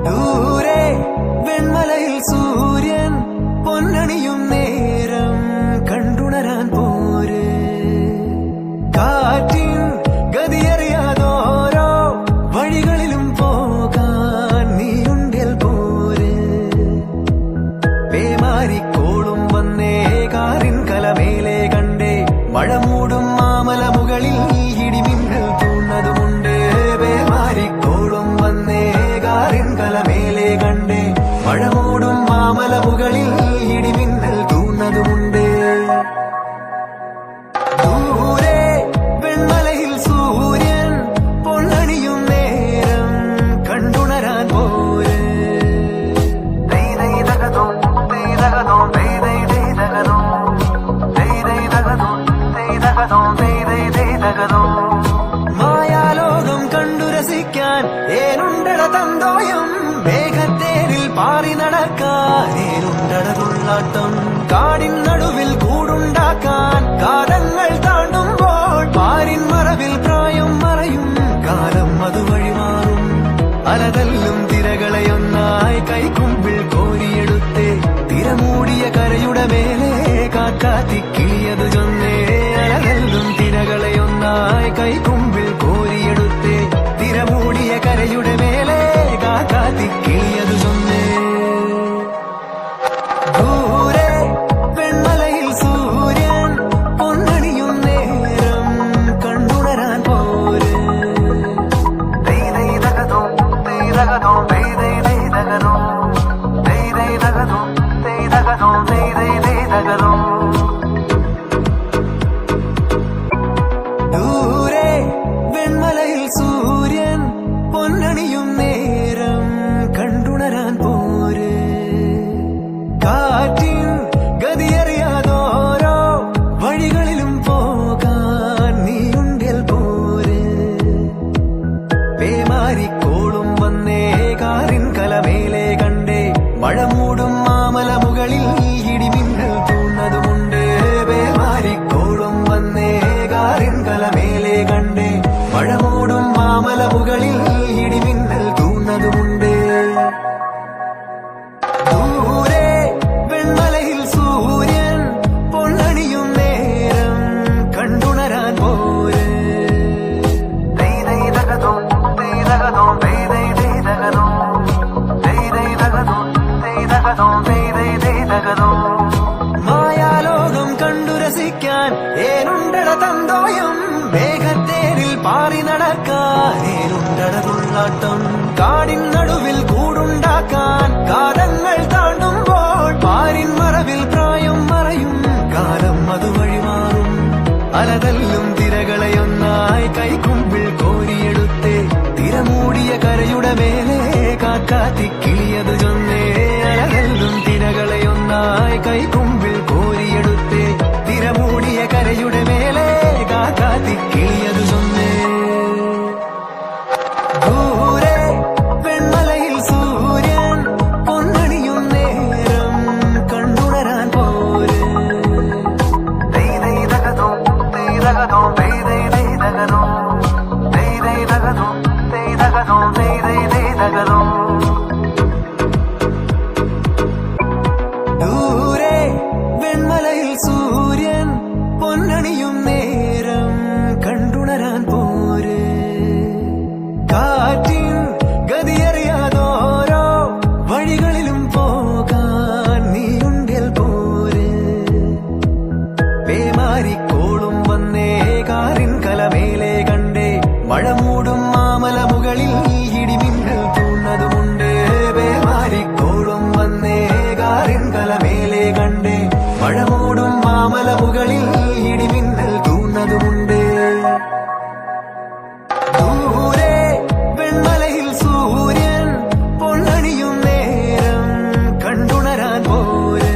ദൂരെ വെൺമലയിൽ സൂര്യൻ പൊന്നണിയും നേരം കണ്ടുണരാൻ പോര്. കാറ്റിൻ ഗതിയറിയാതോരോ വഴികളിലും പോകാൻ നീയുണ്ടിൽ പോര്. പേമാരിക്കോളും വന്നേ കാറിൻ കലമേലെ കണ്ടേ മഴ മൂടും മാമല മുകളിൽ ഇടിമിന്നൽ തൂന്നതുമുണ്ട്. പേമാരിക്കോളും വന്നേ കാറിൻ കലമേലെ കണ്ടേ മഴ മൂടും മാമല മുകളിൽ ഇടിമിന്നൽ തൂന്നതുമുണ്ട്. ദൂരെ വെൺമലയിൽ സൂര്യൻ പൊന്നണിയും നേരം കണ്ടുണരാൻ പോര്. മായാലോകം കണ്ടു രസിക്കാൻ ഏനുണ്ടട തന്തോയം. മേഘത്തേരിൽ പാറി നടക്കാൻ ഏനുണ്ടട തുള്ളാട്ടം. കാടിൻ നടുവിൽ കൂടുണ്ടാക്കാൻ കാലങ്ങൾ താണ്ടുമ്പോൾ പാരിൻ മറവിൽ പ്രായം മറയും കാലം അതുവഴി മാറും. അലതല്ലും തിരകളെയൊന്നായി കൈക്കുമ്പിൾ കോരിയെടുത്തേ തിരമൂടിയ കരയുടെ മേലെ കാക്കാത്തിക്കിളിയതു ചൊന്നേ. അലതല്ലും തിരകളെയൊന്നായി കൈക്കുമ്പിൾ കോരിയെടുത്തേ തിരമൂടിയ കരയുടെ മേലെ കാക്കാത്തിക്കിളിയതു ചൊന്നേ. ദൂരെ വെൺമലയിൽ സൂര്യൻ പൊന്നണിയും നേരം കണ്ടുണരാൻ പോര്. ദൂരെ വെൺമലയിൽ സൂര്യൻ പൊന്നണിയും നേരം കണ്ടുണരാൻ പോര്. കാറ്റിൻ ഗതിയറിയാതോരോ വഴികളിലും പോകാൻ നീയുണ്ടിൽ പോര്. പേമാരിക്കോളും വന്നേ കാറിൻ കലമേലെ കണ്ടേ മഴ മൂടും മാമല മുകളിൽ ഇടിമിന്നൽ തൂന്നതുമുണ്ട്. പേമാരിക്കോളും വന്നേ കാറിൻ കലമേലെ കണ്ടേ മഴ മൂടും മാമല മുകളിൽ ഇടിമിന്നൽ തൂന്നതുമുണ്ട്. ദൂരെ വെൺമലയിൽ സൂര്യൻ പൊന്നണിയും നേരം കണ്ടുണരാൻ പോര്.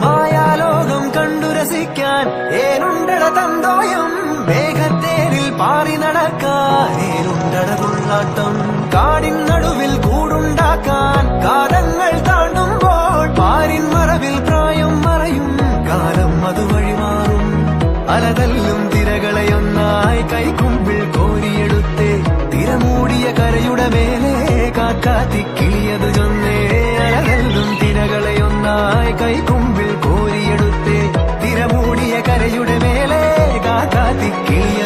മായാലോകം കണ്ടു രസിക്കാൻ ഏനുണ്ടട തന്തോയം. മേഘത്തേരിൽ പാറി നടക്കാൻ ഏനുണ്ടട തുള്ളാട്ടം. കാടിൻ നടുവിൽ കൂടുണ്ടാക്കാൻ. 'കാലം ചൊല്ലിയതു ചൊന്നേ അലതല്ലും തിരകളെ ഒന്നായി കൈക്കുമ്പിൽ കോരിയെടുത്തേ തിരമൂടിയ കരയുടെ മേലെ കാക്കാത്തിക്കിളിയ